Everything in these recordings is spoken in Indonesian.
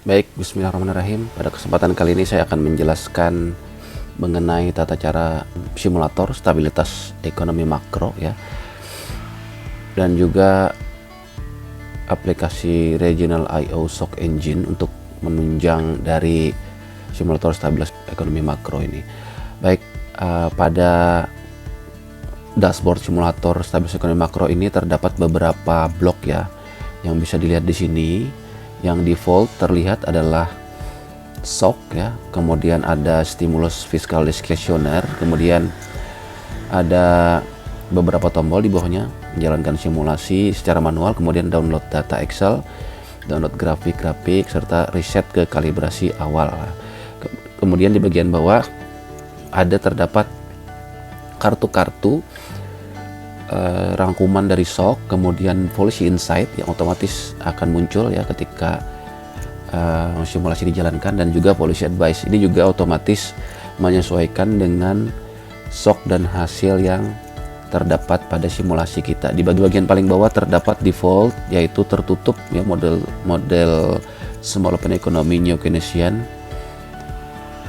Baik, bismillahirrahmanirrahim. Pada kesempatan kali ini saya akan menjelaskan mengenai tata cara simulator stabilitas ekonomi makro ya. Dan juga aplikasi Regional I/O Shock Engine untuk menunjang dari simulator stabilitas ekonomi makro ini. Baik, pada dashboard simulator stabilitas ekonomi makro ini terdapat beberapa blok ya yang bisa dilihat di sini. Yang default terlihat adalah shock ya, kemudian ada stimulus fiskal diskresioner, kemudian ada beberapa tombol di bawahnya menjalankan simulasi secara manual, kemudian download data Excel, download grafik-grafik, serta reset ke kalibrasi awal. Kemudian di bagian bawah ada terdapat kartu-kartu rangkuman dari shock, kemudian policy insight yang otomatis akan muncul ya ketika simulasi dijalankan, dan juga policy advice. Ini juga otomatis menyesuaikan dengan shock dan hasil yang terdapat pada simulasi kita. Di bagian paling bawah terdapat default, yaitu tertutup ya, model small open economy New Keynesian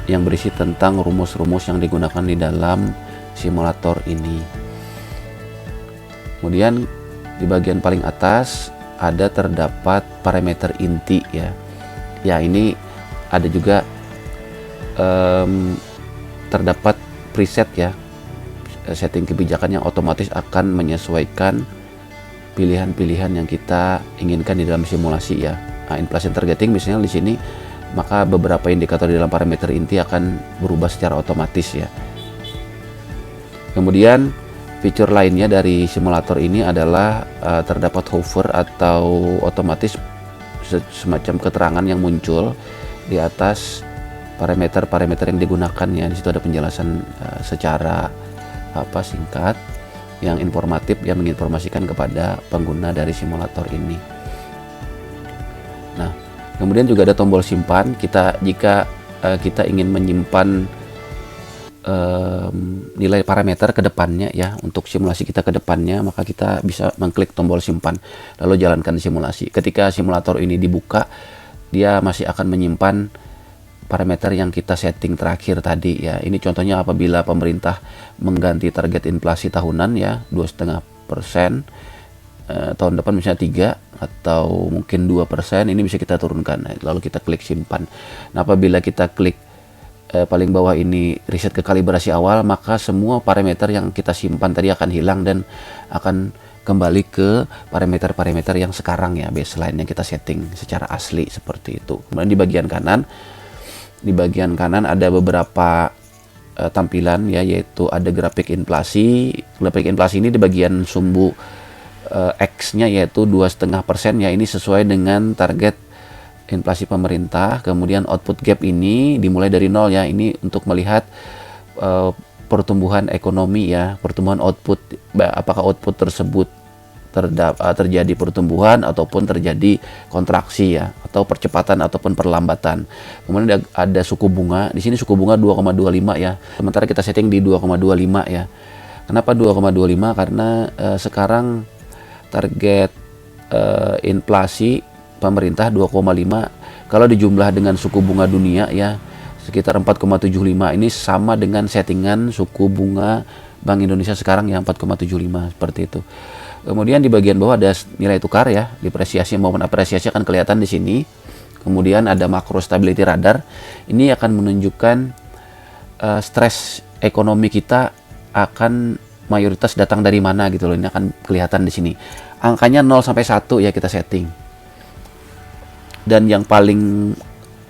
yang berisi tentang rumus-rumus yang digunakan di dalam simulator ini. Kemudian di bagian paling atas ada terdapat parameter inti ya. Ya, ini ada juga terdapat preset ya, setting kebijakan yang otomatis akan menyesuaikan pilihan-pilihan yang kita inginkan di dalam simulasi ya. Nah, inflation targeting misalnya di sini, maka beberapa indikator di dalam parameter inti akan berubah secara otomatis ya. Kemudian fitur lainnya dari simulator ini adalah terdapat hover atau otomatis semacam keterangan yang muncul di atas parameter-parameter yang digunakan ya. Di situ ada penjelasan secara singkat yang informatif yang menginformasikan kepada pengguna dari simulator ini. Nah, kemudian juga ada tombol simpan. Jika kita ingin menyimpan nilai parameter ke depannya ya, untuk simulasi kita ke depannya, maka kita bisa mengklik tombol simpan lalu jalankan simulasi. Ketika simulator ini dibuka, dia masih akan menyimpan parameter yang kita setting terakhir tadi ya. Ini contohnya apabila pemerintah mengganti target inflasi tahunan ya 2,5%, tahun depan misalnya 3 atau mungkin 2%, ini bisa kita turunkan. Lalu kita klik simpan. Nah, apabila kita klik paling bawah ini reset ke kalibrasi awal, maka semua parameter yang kita simpan tadi akan hilang dan akan kembali ke parameter-parameter yang sekarang ya, baseline yang kita setting secara asli seperti itu. Kemudian di bagian kanan ada beberapa tampilan ya, yaitu ada grafik inflasi. Grafik inflasi ini di bagian sumbu X-nya yaitu 2,5% ya, ini sesuai dengan target inflasi pemerintah. Kemudian output gap ini dimulai dari 0 ya, ini untuk melihat pertumbuhan ekonomi ya, pertumbuhan output, apakah output tersebut terjadi pertumbuhan ataupun terjadi kontraksi ya, atau percepatan ataupun perlambatan. Kemudian ada suku bunga. Di sini suku bunga 2,25 ya. Sementara kita setting di 2,25 ya. Kenapa 2,25? Karena sekarang target inflasi pemerintah 2,5, kalau dijumlah dengan suku bunga dunia ya sekitar 4,75. Ini sama dengan settingan suku bunga Bank Indonesia sekarang ya, 4,75 seperti itu. Kemudian di bagian bawah ada nilai tukar ya, depresiasi maupun apresiasi akan kelihatan di sini. Kemudian ada macro stability radar. Ini akan menunjukkan stres ekonomi kita akan mayoritas datang dari mana gitu loh. Ini akan kelihatan di sini. Angkanya 0 sampai 1 ya kita setting. Dan yang paling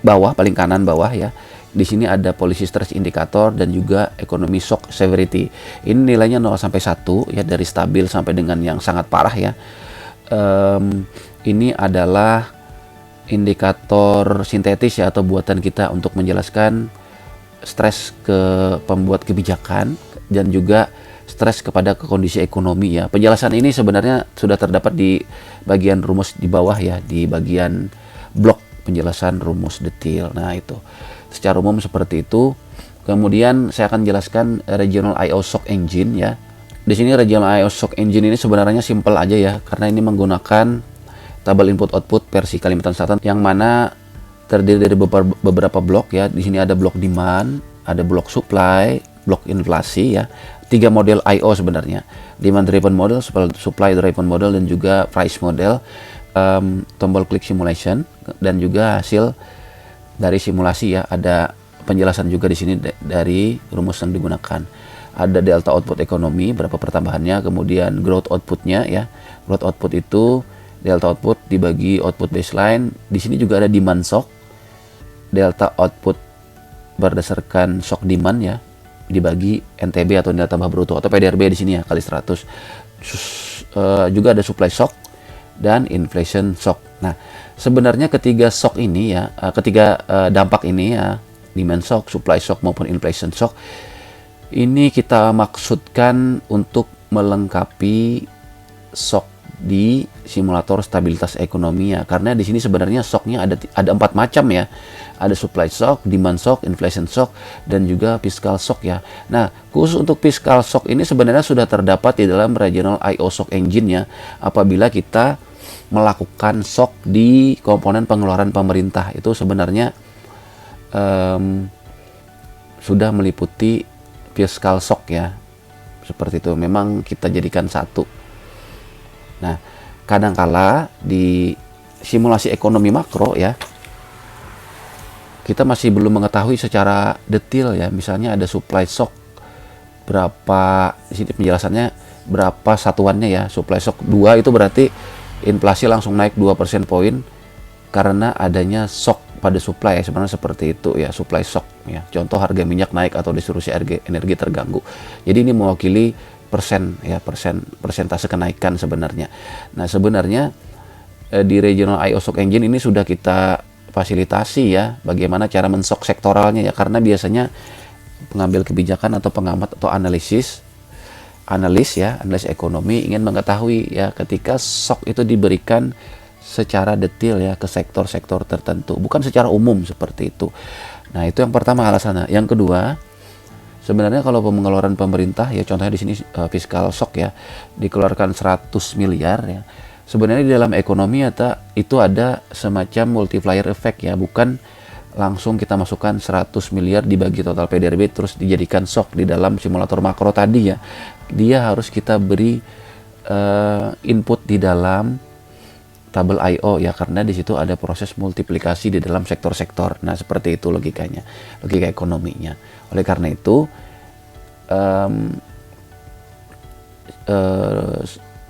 bawah, paling kanan bawah ya, di sini ada policy stress indicator dan juga economy shock severity. Ini nilainya 0 sampai 1 ya, dari stabil sampai dengan yang sangat parah ya. Ini adalah indikator sintetis ya, atau buatan kita untuk menjelaskan stres ke pembuat kebijakan dan juga stres kepada kondisi ekonomi ya. Penjelasan ini sebenarnya sudah terdapat di bagian rumus di bawah ya, di bagian blok penjelasan rumus detail. Nah, itu secara umum seperti itu. Kemudian saya akan jelaskan Regional I/O Shock Engine ya. Di sini Regional I/O Shock Engine ini sebenarnya simple aja ya, karena ini menggunakan tabel input output versi Kalimantan Selatan, yang mana terdiri dari beberapa blok ya. Di sini ada blok demand, ada blok supply, blok inflasi ya. 3 model I/O sebenarnya. Demand driven model, supply driven model, dan juga price model. Tombol klik simulation dan juga hasil dari simulasi ya. Ada penjelasan juga di sini dari rumus yang digunakan. Ada delta output ekonomi, berapa pertambahannya, kemudian growth outputnya ya. Growth output itu delta output dibagi output baseline. Di sini juga ada demand shock. Delta output berdasarkan shock demand ya, dibagi NTB atau nilai tambah bruto atau PDRB di sini ya kali 100. Juga ada supply shock dan inflation shock. Nah, sebenarnya ketiga shock ini ya, ketiga dampak ini ya, demand shock, supply shock maupun inflation shock, ini kita maksudkan untuk melengkapi shock di simulator stabilitas ekonomi ya. Karena di sini sebenarnya shocknya ada 4 macam ya. Ada supply shock, demand shock, inflation shock, dan juga fiscal shock ya. Nah, khusus untuk fiscal shock ini sebenarnya sudah terdapat di dalam regional I/O shock engine ya. Apabila kita melakukan shock di komponen pengeluaran pemerintah, itu sebenarnya sudah meliputi fiscal shock ya. Seperti itu, memang kita jadikan satu. Nah, kadangkala di simulasi ekonomi makro ya, kita masih belum mengetahui secara detail ya. Misalnya ada supply shock, berapa di sini penjelasannya, berapa satuannya ya. Supply shock 2 itu berarti inflasi langsung naik 2 persen poin karena adanya shock pada supply ya. Sebenarnya seperti itu ya, supply shock ya. Contoh harga minyak naik atau distribusi energi terganggu. Jadi ini mewakili persen ya, persentase kenaikan sebenarnya. Nah, sebenarnya di regional I/O shock engine ini sudah kita fasilitasi ya, bagaimana cara menshock sektoralnya ya, karena biasanya pengambil kebijakan atau pengamat atau analis ekonomi ingin mengetahui ya, ketika shock itu diberikan secara detail ya ke sektor-sektor tertentu, bukan secara umum seperti itu. Nah, itu yang pertama alasannya. Yang kedua, sebenarnya kalau pengeluaran pemerintah ya, contohnya di sini fiscal shock ya, dikeluarkan 100 miliar ya. Sebenarnya di dalam ekonomi itu ada semacam multiplier effect ya, bukan langsung kita masukkan 100 miliar dibagi total PDRB terus dijadikan shock di dalam simulator makro tadi ya. Dia harus kita beri input di dalam tabel I/O ya, karena di situ ada proses multiplikasi di dalam sektor-sektor. Nah, seperti itu logikanya, logika ekonominya. Oleh karena itu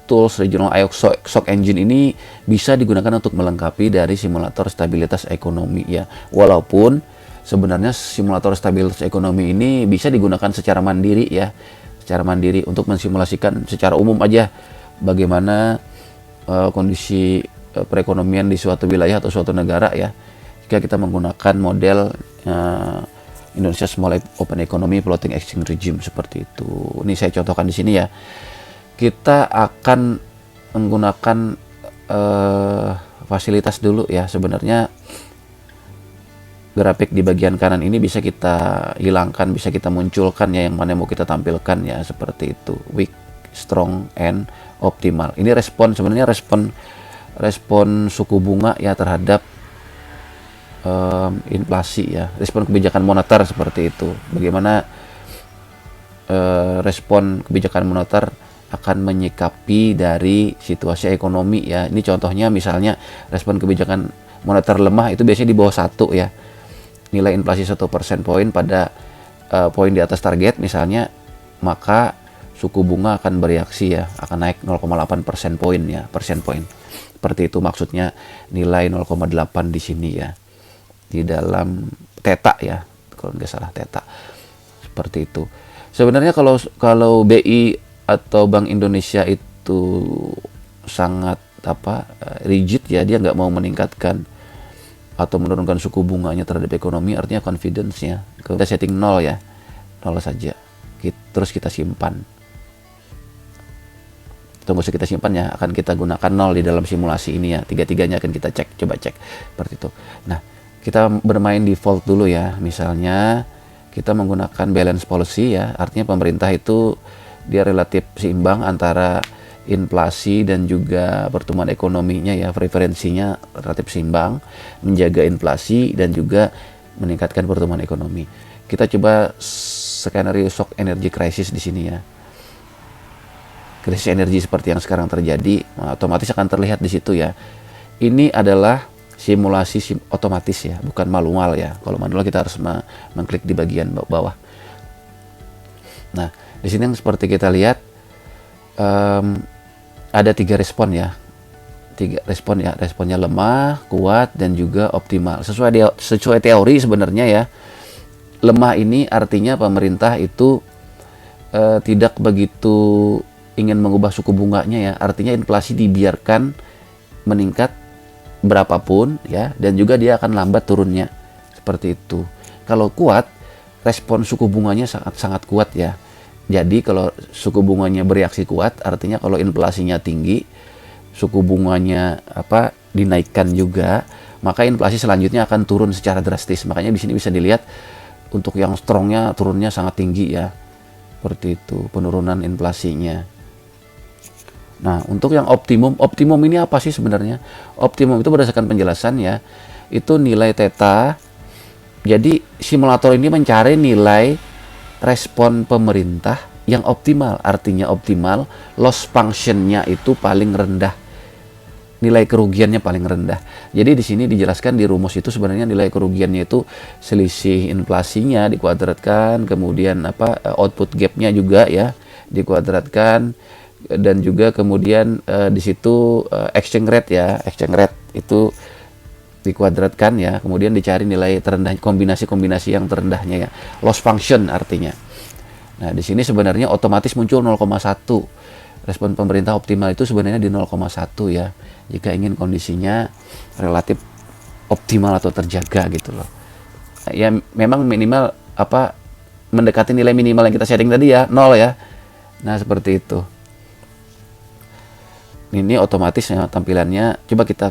tools regional I/O shock engine ini bisa digunakan untuk melengkapi dari simulator stabilitas ekonomi ya. Walaupun sebenarnya simulator stabilitas ekonomi ini bisa digunakan secara mandiri ya, secara mandiri untuk mensimulasikan secara umum aja bagaimana kondisi perekonomian di suatu wilayah atau suatu negara ya. Jika kita menggunakan model Indonesia Small Open Economy Floating Exchange Regime seperti itu. Ini saya contohkan di sini ya. Kita akan menggunakan fasilitas dulu ya. Sebenarnya grafik di bagian kanan ini bisa kita hilangkan, bisa kita munculkan ya, yang mana mau kita tampilkan ya, seperti itu. Weak, strong, and optimal. Ini sebenarnya respon suku bunga ya terhadap inflasi ya, respon kebijakan moneter seperti itu. Bagaimana respon kebijakan moneter akan menyikapi dari situasi ekonomi ya. Ini contohnya misalnya respon kebijakan moneter lemah itu biasanya di bawah 1 ya. Nilai inflasi 1 persen poin pada poin di atas target misalnya, maka suku bunga akan bereaksi ya, akan naik 0,8 persen poin ya, persen poin. Seperti itu maksudnya nilai 0,8 di sini ya. Di dalam theta ya, kalau nggak salah theta. Seperti itu. Sebenarnya kalau BI atau Bank Indonesia itu sangat rigid ya, dia nggak mau meningkatkan atau menurunkan suku bunganya terhadap ekonomi, artinya confidence-nya kita setting 0 ya, 0 saja. Terus kita simpan. Tunggu kita simpan ya, akan kita gunakan 0 di dalam simulasi ini ya. Tiga-tiganya akan kita coba cek seperti itu. Nah, kita bermain default dulu ya. Misalnya kita menggunakan balance policy ya, artinya pemerintah itu dia relatif seimbang antara inflasi dan juga pertumbuhan ekonominya ya, preferensinya relatif seimbang, menjaga inflasi dan juga meningkatkan pertumbuhan ekonomi. Kita coba skenario shock energy crisis di sini ya. Krisis energi seperti yang sekarang terjadi, otomatis akan terlihat di situ ya. Ini adalah simulasi otomatis ya, bukan manual ya. Kalau manual kita harus mengklik di bagian bawah. Nah, di sini yang seperti kita lihat ada 3 respon ya. 3 respon ya, responnya lemah, kuat, dan juga optimal. Sesuai teori sebenarnya ya, lemah ini artinya pemerintah itu tidak begitu ingin mengubah suku bunganya ya, artinya inflasi dibiarkan meningkat berapapun ya, dan juga dia akan lambat turunnya, seperti itu. Kalau kuat, respon suku bunganya sangat kuat ya. Jadi kalau suku bunganya bereaksi kuat, artinya kalau inflasinya tinggi, suku bunganya dinaikkan juga, maka inflasi selanjutnya akan turun secara drastis. Makanya di sini bisa dilihat untuk yang strongnya turunnya sangat tinggi ya, seperti itu penurunan inflasinya. Nah, untuk yang optimum ini apa sih sebenarnya? Optimum itu berdasarkan penjelasan ya, itu nilai theta. Jadi simulator ini mencari nilai respon pemerintah yang optimal. Artinya optimal, loss function-nya itu paling rendah. Nilai kerugiannya paling rendah. Jadi di sini dijelaskan di rumus itu sebenarnya nilai kerugiannya itu selisih inflasinya dikuadratkan, kemudian output gap-nya juga ya dikuadratkan, dan juga kemudian di situ exchange rate ya, exchange rate itu dikuadratkan ya, kemudian dicari nilai terendah, kombinasi yang terendahnya ya, loss function artinya. Nah, di sini sebenarnya otomatis muncul 0,1. Respon pemerintah optimal itu sebenarnya di 0,1 ya, jika ingin kondisinya relatif optimal atau terjaga gitu loh. Ya memang minimal mendekati nilai minimal yang kita setting tadi ya, 0 ya. Nah, seperti itu. Ini otomatis ya tampilannya. Coba kita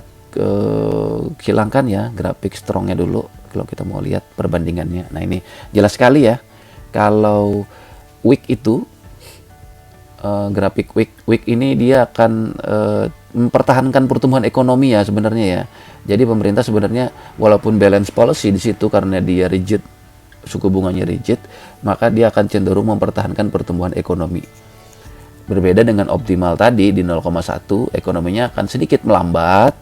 hilangkan ya grafik strongnya dulu kalau kita mau lihat perbandingannya. Nah, ini jelas sekali ya, kalau week itu grafik week ini dia akan mempertahankan pertumbuhan ekonomi ya sebenarnya ya. Jadi pemerintah sebenarnya walaupun balance policy di situ karena dia rigid, suku bunganya rigid, maka dia akan cenderung mempertahankan pertumbuhan ekonomi. Berbeda dengan optimal tadi di 0,1, ekonominya akan sedikit melambat,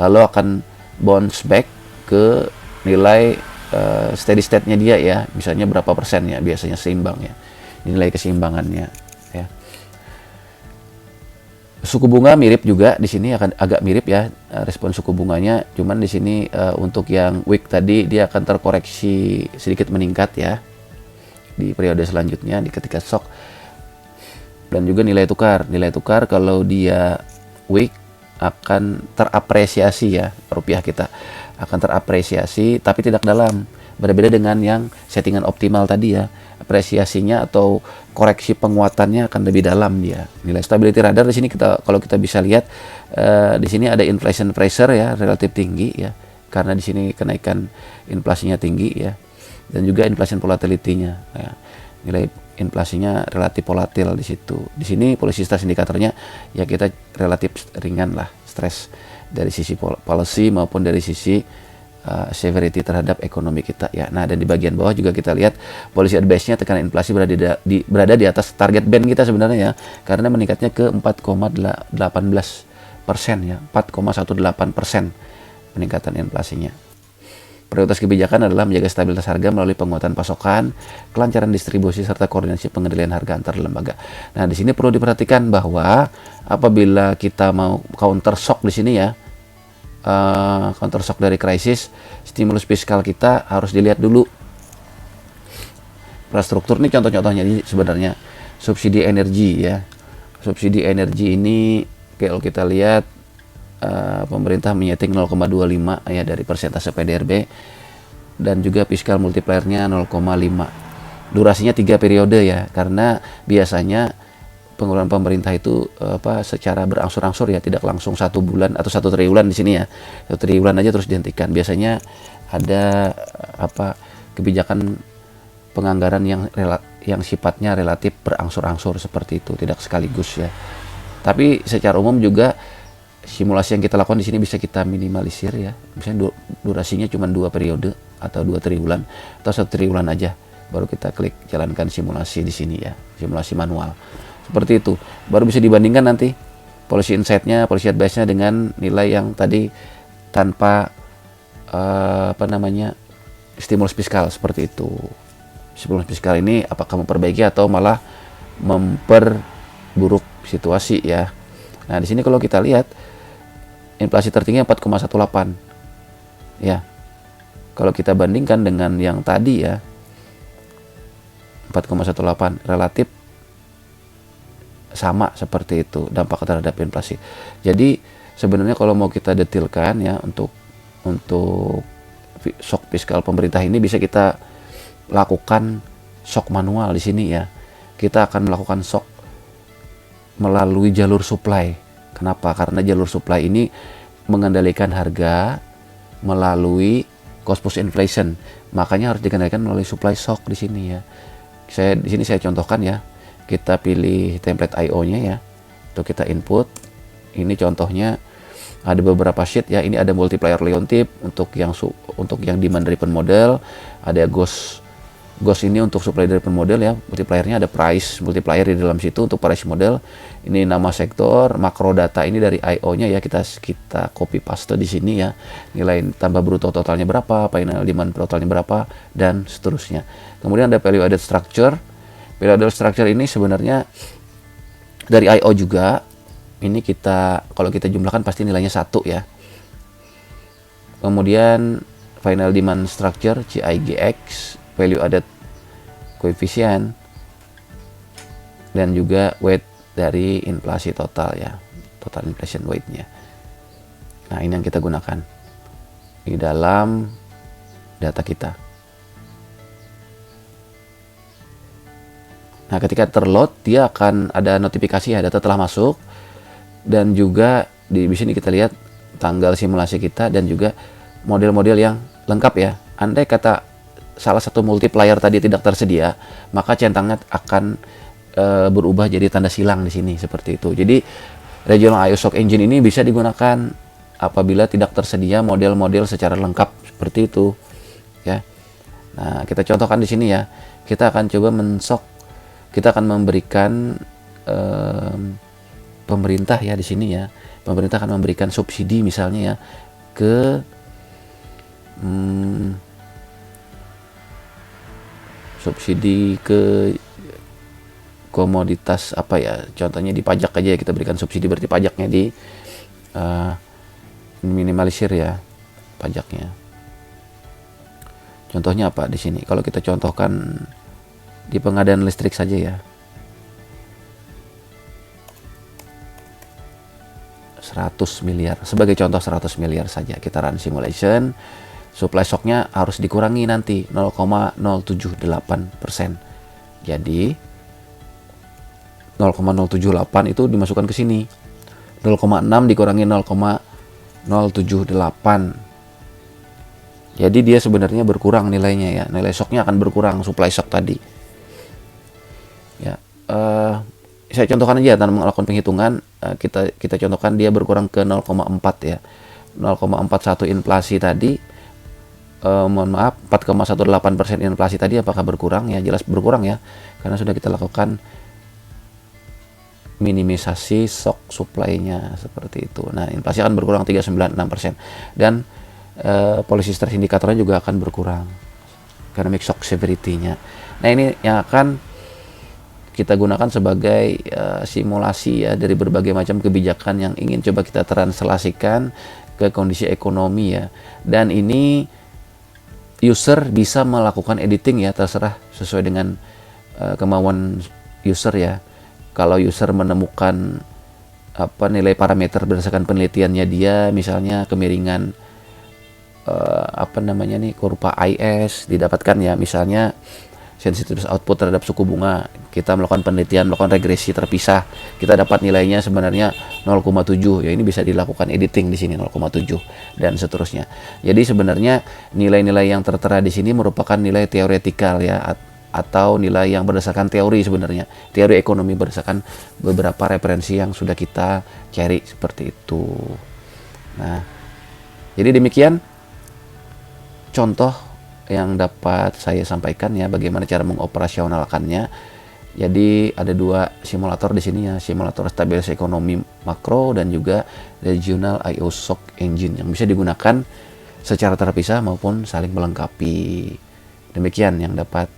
lalu akan bounce back ke nilai steady state-nya dia ya, misalnya berapa persen ya, biasanya seimbang ya, nilai keseimbangannya ya. Suku bunga mirip juga di sini, akan agak mirip ya respon suku bunganya, cuman di sini untuk yang week tadi dia akan terkoreksi sedikit meningkat ya di periode selanjutnya di ketika shock. Dan juga nilai tukar kalau dia weak akan terapresiasi ya, rupiah kita akan terapresiasi tapi tidak dalam, berbeda dengan yang settingan optimal tadi ya, apresiasinya atau koreksi penguatannya akan lebih dalam dia. Nilai stability radar di sini kalau kita bisa lihat di sini ada inflation pressure ya, relatif tinggi ya, karena di sini kenaikan inflasinya tinggi ya, dan juga inflation volatility-nya ya. Nilai inflasinya relatif volatil di situ. Di sini policy stress indikatornya ya kita relatif ringan lah, stres dari sisi policy maupun dari sisi severity terhadap ekonomi kita ya. Nah, dan di bagian bawah juga kita lihat policy advice-nya tekanan inflasi berada di atas target band kita sebenarnya ya, karena meningkatnya ke 4,18% ya, 4,18% peningkatan inflasinya. Prioritas kebijakan adalah menjaga stabilitas harga melalui penguatan pasokan, kelancaran distribusi, serta koordinasi pengendalian harga antar lembaga. Nah, di sini perlu diperhatikan bahwa apabila kita mau counter shock di sini ya, counter shock dari krisis, stimulus fiskal kita harus dilihat dulu. Infrastruktur ini contoh-contohnya sebenarnya subsidi energi ya. Subsidi energi ini kalau kita lihat pemerintah menyeting 0,25 ya dari persentase PDRB, dan juga fiskal multipliernya 0,5. Durasinya 3 periode ya, karena biasanya pengeluaran pemerintah itu secara berangsur-angsur ya, tidak langsung 1 bulan atau 1 triwulan di sini ya. 1 triwulan aja terus dihentikan. Biasanya ada kebijakan penganggaran yang sifatnya relatif berangsur-angsur seperti itu, tidak sekaligus ya. Tapi secara umum juga simulasi yang kita lakukan di sini bisa kita minimalisir ya. Misalnya durasinya cuma 2 periode atau 2 triwulan atau 1 triwulan aja. Baru kita klik jalankan simulasi di sini ya, simulasi manual. Seperti itu. Baru bisa dibandingkan nanti policy insight-nya, policy advice-nya dengan nilai yang tadi tanpa stimulus fiskal seperti itu. Stimulus fiskal ini apakah memperbaiki atau malah memperburuk situasi ya. Nah, di sini kalau kita lihat inflasi tertinggi 4,18. Ya. Kalau kita bandingkan dengan yang tadi ya 4,18 relatif sama seperti itu dampak terhadap inflasi. Jadi sebenarnya kalau mau kita detailkan ya untuk shock fiskal pemerintah ini bisa kita lakukan shock manual di sini ya. Kita akan melakukan shock melalui jalur supply. Kenapa? Karena jalur supply ini mengendalikan harga melalui cost push inflation. Makanya harus dikendalikan melalui supply shock di sini ya. Di sini saya contohkan ya. Kita pilih template IO-nya ya. Untuk kita input. Ini contohnya ada beberapa sheet ya. Ini ada multiplier Leontief untuk yang demand driven model, ada Gauss ini untuk supply driven model ya. Multipliernya ada price multiplier di dalam situ untuk price model. Ini nama sektor, makro data ini dari IO-nya ya. Kita copy paste di sini ya. Nilai tambah bruto totalnya berapa, final demand totalnya berapa dan seterusnya. Kemudian ada value added structure. Value added structure ini sebenarnya dari IO juga. Ini kalau kita jumlahkan pasti nilainya 1 ya. Kemudian final demand structure CIGX, value added coefficient, dan juga weight dari inflasi total ya, total inflation weight-nya. Nah, ini yang kita gunakan di dalam data kita. Nah, ketika terload dia akan ada notifikasi ya, data telah masuk, dan juga di sini kita lihat tanggal simulasi kita dan juga model-model yang lengkap ya. Andai kata salah satu multiplier tadi tidak tersedia, maka centangnya akan berubah jadi tanda silang di sini seperti itu. Jadi Regional IO Shock Engine ini bisa digunakan apabila tidak tersedia model-model secara lengkap seperti itu ya. Nah, kita contohkan di sini ya. Kita akan coba kita akan memberikan pemerintah ya di sini ya. Pemerintah akan memberikan subsidi misalnya ya ke subsidi ke komoditas apa ya, contohnya di pajak aja ya, kita berikan subsidi, berarti pajaknya di minimalisir ya pajaknya. Contohnya apa di sini? Kalau kita contohkan di pengadaan listrik saja ya, 100 miliar sebagai contoh, 100 miliar saja kita run simulation. Supply shocknya harus dikurangi nanti 0,078%. Jadi 0,078 itu dimasukkan ke sini. 0,6 dikurangi 0,078. Jadi dia sebenarnya berkurang nilainya ya. Nilai shocknya akan berkurang, supply shock tadi. Ya, saya contohkan aja tanpa melakukan penghitungan. Kita contohkan dia berkurang ke 0,4 ya. 0,41 inflasi tadi. Mohon maaf, 4,18% inflasi tadi apakah berkurang ya? Jelas berkurang ya, karena sudah kita lakukan minimisasi shock supply-nya seperti itu. Nah, inflasi akan berkurang 3,96% dan policy stress indikatornya juga akan berkurang, economic shock severity-nya. Nah, ini yang akan kita gunakan sebagai simulasi ya dari berbagai macam kebijakan yang ingin coba kita translasikan ke kondisi ekonomi ya. Dan ini user bisa melakukan editing ya, terserah sesuai dengan kemauan user ya. Kalau user menemukan nilai parameter berdasarkan penelitiannya dia, misalnya kemiringan kurva IS didapatkan ya, misalnya sensitivitas output terhadap suku bunga, kita melakukan penelitian, melakukan regresi terpisah, kita dapat nilainya sebenarnya 0,7 ya, ini bisa dilakukan editing di sini 0,7 dan seterusnya. Jadi sebenarnya nilai-nilai yang tertera di sini merupakan nilai teoretikal ya, atau nilai yang berdasarkan teori sebenarnya. Teori ekonomi berdasarkan beberapa referensi yang sudah kita cari seperti itu. Nah, jadi demikian contoh yang dapat saya sampaikan ya, bagaimana cara mengoperasionalkannya. Jadi ada dua simulator di sini ya, simulator stabilitas ekonomi makro dan juga regional IO Shock Engine yang bisa digunakan secara terpisah maupun saling melengkapi. Demikian yang dapat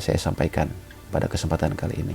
saya sampaikan pada kesempatan kali ini.